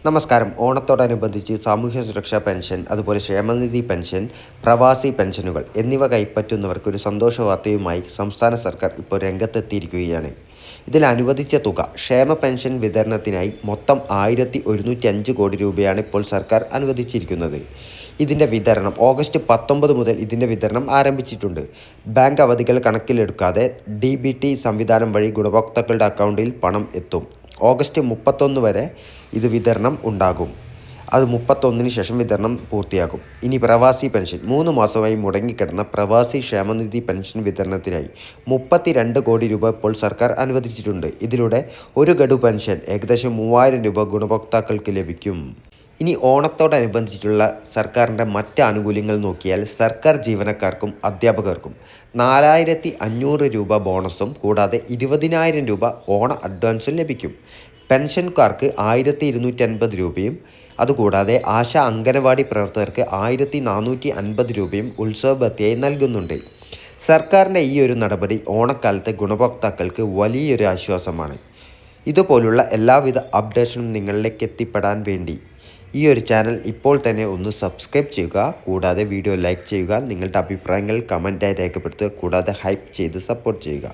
നമസ്കാരം. ഓണത്തോടനുബന്ധിച്ച് സാമൂഹ്യ സുരക്ഷാ പെൻഷൻ, അതുപോലെ ക്ഷേമനിധി പെൻഷൻ, പ്രവാസി പെൻഷനുകൾ എന്നിവ കൈപ്പറ്റുന്നവർക്ക് ഒരു സന്തോഷ വാർത്തയുമായി സംസ്ഥാന സർക്കാർ ഇപ്പോൾ രംഗത്തെത്തിയിരിക്കുകയാണ്. ഇതിൽ അനുവദിച്ച തുക ക്ഷേമ പെൻഷൻ വിതരണത്തിനായി മൊത്തം 1105 കോടി രൂപയാണ് ഇപ്പോൾ സർക്കാർ അനുവദിച്ചിരിക്കുന്നത്. ഇതിൻ്റെ വിതരണം ഓഗസ്റ്റ് 19 മുതൽ ഇതിൻ്റെ വിതരണം ആരംഭിച്ചിട്ടുണ്ട്. ബാങ്ക് അവധികൾ കണക്കിലെടുക്കാതെ DBT സംവിധാനം വഴി ഗുണഭോക്താക്കളുടെ അക്കൗണ്ടിൽ പണം എത്തും. ഓഗസ്റ്റ് 31 വരെ ഇത് വിതരണം ഉണ്ടാകും. അത് 31 ശേഷം വിതരണം പൂർത്തിയാകും. ഇനി പ്രവാസി പെൻഷൻ 3 മാസമായി മുടങ്ങിക്കിടന്ന പ്രവാസി ക്ഷേമനിധി പെൻഷൻ വിതരണത്തിനായി 32 കോടി രൂപ ഇപ്പോൾ സർക്കാർ അനുവദിച്ചിട്ടുണ്ട്. ഇതിലൂടെ ഒരു ഗഡു പെൻഷൻ ഏകദേശം 3000 രൂപ ഗുണഭോക്താക്കൾക്ക് ലഭിക്കും. ഇനി ഓണത്തോടനുബന്ധിച്ചുള്ള സർക്കാരിൻ്റെ മറ്റ് ആനുകൂല്യങ്ങൾ നോക്കിയാൽ സർക്കാർ ജീവനക്കാർക്കും അധ്യാപകർക്കും 4500 രൂപ ബോണസും കൂടാതെ 20,000 രൂപ ഓണ അഡ്വാൻസും ലഭിക്കും. പെൻഷൻകാർക്ക് 1250 രൂപയും അതുകൂടാതെ ആശാ അംഗനവാടി പ്രവർത്തകർക്ക് 1450 രൂപയും ഉത്സവ ഭത്യയായി നൽകുന്നുണ്ട്. സർക്കാരിൻ്റെ ഈ ഒരു നടപടി ഓണക്കാലത്തെ ഗുണഭോക്താക്കൾക്ക് വലിയൊരു ആശ്വാസമാണ്. ഇതുപോലുള്ള എല്ലാവിധ അപ്ഡേഷനും നിങ്ങളിലേക്ക് എത്തിപ്പെടാൻ വേണ്ടി ഈ ഒരു ചാനൽ ഇപ്പോൾ തന്നെ ഒന്ന് സബ്സ്ക്രൈബ് ചെയ്യുക. കൂടാതെ വീഡിയോ ലൈക്ക് ചെയ്യുക. നിങ്ങളുടെ അഭിപ്രായങ്ങൾ കമൻറ്റായി രേഖപ്പെടുത്തുക. കൂടാതെ ഹൈപ്പ് ചെയ്ത് സപ്പോർട്ട് ചെയ്യുക.